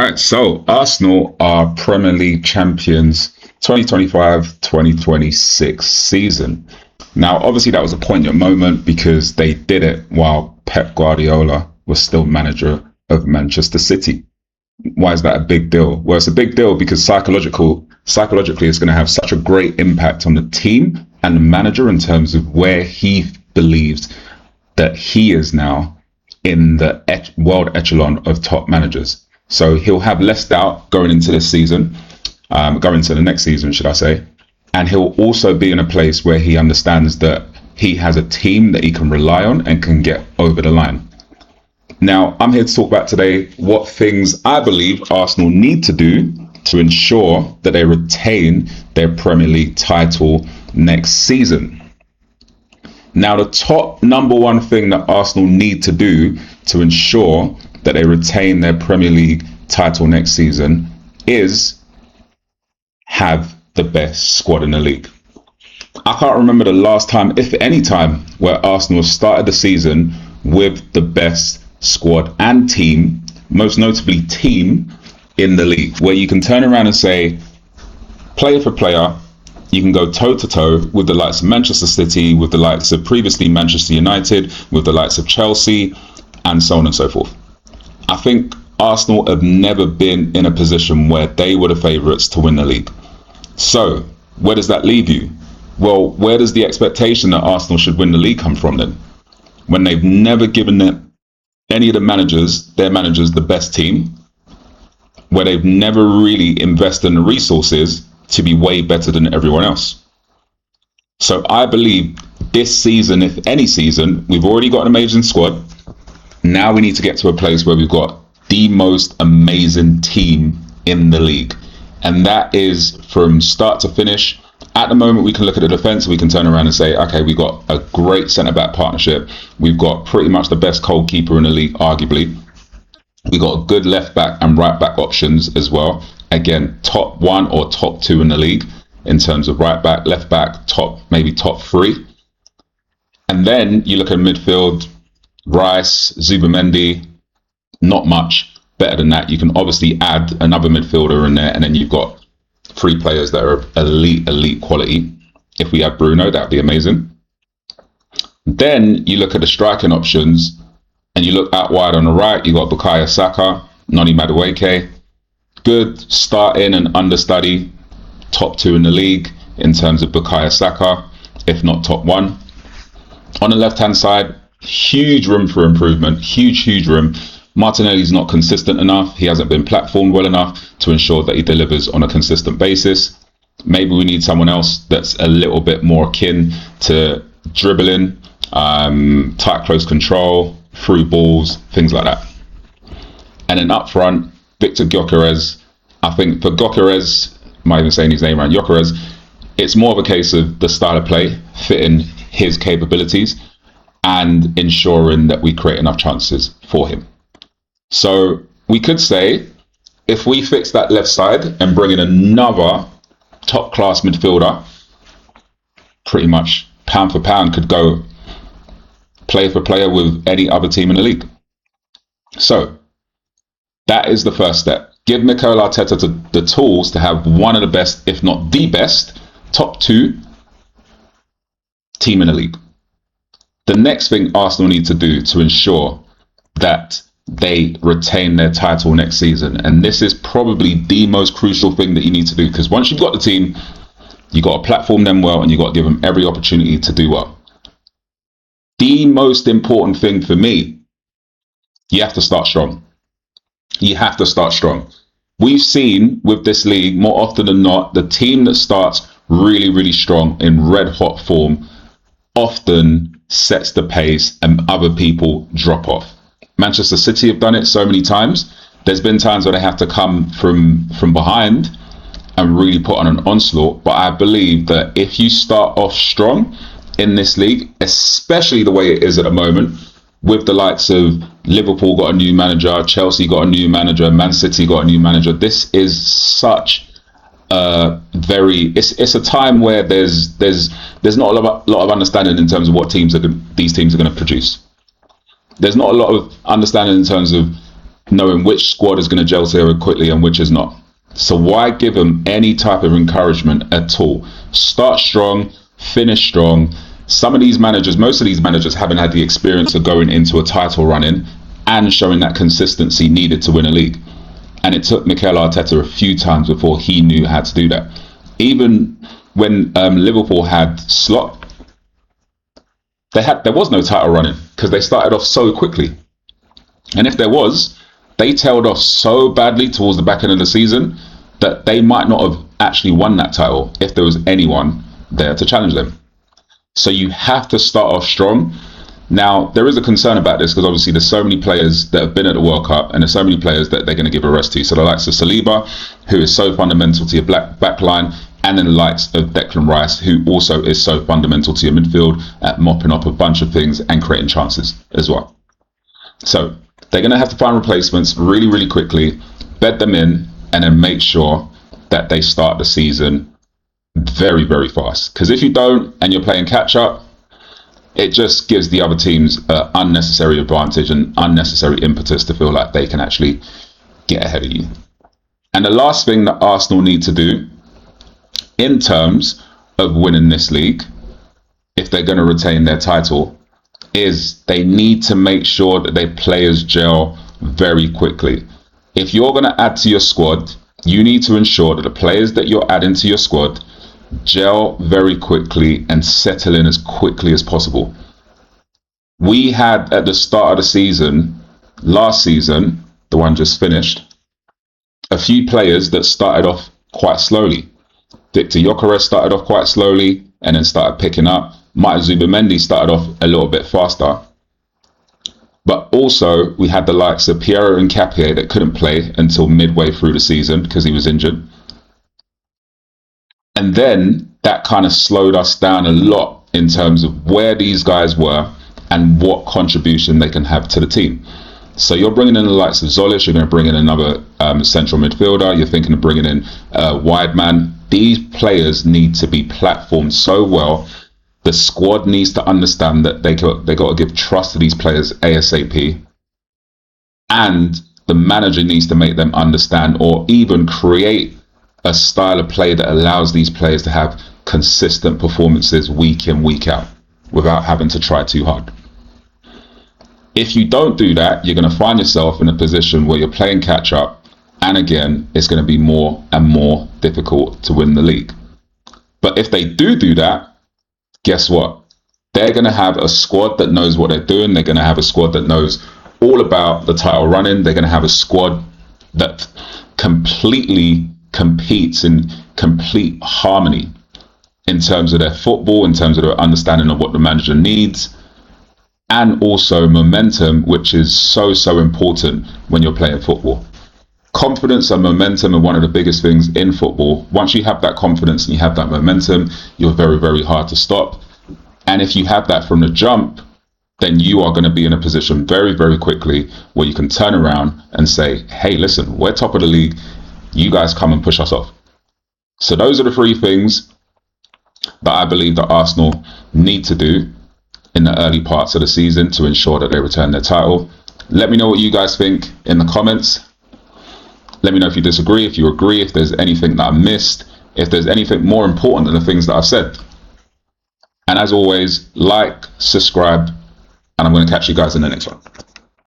right, so Arsenal are Premier League champions 2025-2026 season. Now, obviously, that was a poignant moment because they did it while Pep Guardiola was still manager of Manchester City. Why is that a big deal? Well, it's a big deal because psychologically, it's going to have such a great impact on the team and the manager in terms of where he believes that he is now in the world echelon of top managers. So he'll have less doubt going into this season, going into the next season, should I say. And he'll also be in a place where he understands that he has a team that he can rely on and can get over the line. Now, I'm here to talk about today what things I believe Arsenal need to do to ensure that they retain their Premier League title next season. Now, the top number one thing that Arsenal need to do to ensure that they retain their Premier League title next season is have the best squad in the league. I can't remember the last time, if any time, where Arsenal started the season with the best squad and team, most notably team, in the league, where you can turn around and say, player for player, you can go toe-to-toe with the likes of Manchester City, with the likes of previously Manchester United, with the likes of Chelsea, and so on and so forth. I think Arsenal have never been in a position where they were the favourites to win the league. So, where does that leave you? Well, where does the expectation that Arsenal should win the league come from then? When they've never given any of their managers, the best team, where they've never really invested in the resources to be way better than everyone else. So I believe this season, if any season, we've already got an amazing squad. Now we need to get to a place where we've got the most amazing team in the league. And that is from start to finish. At the moment, we can look at the defence and we can turn around and say, okay, we've got a great centre-back partnership. We've got pretty much the best goalkeeper in the league, arguably. We've got good left-back and right-back options as well. Again, top one or top two in the league in terms of right-back, left-back, maybe top three. And then you look at midfield, Rice, Zubimendi, not much better than that. You can obviously add another midfielder in there, and then you've got three players that are elite quality. If we had Bruno, that'd be amazing. Then you look at the striking options, and you look out wide on the right. You got Bukayo Saka, Noni Madueke, good start-in and understudy, top two in the league in terms of Bukayo Saka, if not top one. On the left-hand side, huge room for improvement, huge room. Martinelli's not consistent enough. He hasn't been platformed well enough to ensure that he delivers on a consistent basis. Maybe we need someone else that's a little bit more akin to dribbling, tight close control, through balls, things like that. And then up front, Victor Gyökeres. I think for Gyökeres, I might even saying his name right, Gyökeres, it's more of a case of the style of play, fitting his capabilities and ensuring that we create enough chances for him. So we could say, if we fix that left side and bring in another top-class midfielder, pretty much pound for pound could go player for player with any other team in the league. So that is the first step. Give Mikel Arteta the tools to have one of the best, if not the best, top two team in the league. The next thing Arsenal need to do to ensure that they retain their title next season, and this is probably the most crucial thing that you need to do, because once you've got the team, you got to platform them well and you got to give them every opportunity to do well. The most important thing for me, you have to start strong. You have to start strong. We've seen with this league, more often than not, the team that starts really strong in red hot form often sets the pace and other people drop off. Manchester City have done it so many times. There's been times where they have to come from behind and really put on an onslaught. But I believe that if you start off strong in this league, especially the way it is at the moment, with the likes of Liverpool got a new manager, Chelsea got a new manager, Man City got a new manager. This is such it's a time where there's not a lot of understanding in terms of what these teams are going to produce. There's not a lot of understanding in terms of knowing which squad is going to gel together quickly and which is not. So why give them any type of encouragement at all? Start strong, finish strong. Some of these managers, most of these managers haven't had the experience of going into a title run-in and showing that consistency needed to win a league. And it took Mikel Arteta a few times before he knew how to do that. Even when Liverpool had Slot, there was no title running because they started off so quickly. And if there was, they tailed off so badly towards the back end of the season that they might not have actually won that title if there was anyone there to challenge them. So you have to start off strong. Now, there is a concern about this because obviously there's so many players that have been at the World Cup and there's so many players that they're going to give a rest to. So the likes of Saliba, who is so fundamental to your back line, and then the likes of Declan Rice, who also is so fundamental to your midfield at mopping up a bunch of things and creating chances as well. So they're going to have to find replacements really, really quickly, bed them in, and then make sure that they start the season very, very fast. Because if you don't and you're playing catch up, it just gives the other teams unnecessary advantage and unnecessary impetus to feel like they can actually get ahead of you. And the last thing that Arsenal need to do in terms of winning this league, if they're going to retain their title, is they need to make sure that their players gel very quickly. If you're going to add to your squad, you need to ensure that the players that you're adding to your squad gel very quickly and settle in as quickly as possible. We had at the start of the season, last season, the one just finished, a few players that started off quite slowly. Victor Gyökeres started off quite slowly and then started picking up. Mikel Arteta started off a little bit faster. But also, we had the likes of Piero Nketiah that couldn't play until midway through the season because he was injured. And then that kind of slowed us down a lot in terms of where these guys were and what contribution they can have to the team. So you're bringing in the likes of Zolis, you're going to bring in another central midfielder, you're thinking of bringing in a wide man. These players need to be platformed so well. The squad needs to understand that they got to give trust to these players ASAP. And the manager needs to make them understand or even create a style of play that allows these players to have consistent performances week in, week out without having to try too hard. If you don't do that, you're going to find yourself in a position where you're playing catch up, and again, it's going to be more and more difficult to win the league. But if they do that, guess what? They're going to have a squad that knows what they're doing. They're going to have a squad that knows all about the title running. They're going to have a squad that completely competes in complete harmony in terms of their football, in terms of their understanding of what the manager needs, and also momentum, which is so important when you're playing football. Confidence and momentum are one of the biggest things in football. Once you have that confidence and you have that momentum, you're very, very hard to stop. And if you have that from the jump, then you are going to be in a position very, very quickly where you can turn around and say, hey, listen, we're top of the league. You guys come and push us off. So those are the three things that I believe that Arsenal need to do in the early parts of the season to ensure that they return their title. Let me know what you guys think in the comments. Let me know if you disagree, if you agree, if there's anything that I missed, if there's anything more important than the things that I've said. And as always, like, subscribe, and I'm going to catch you guys in the next one.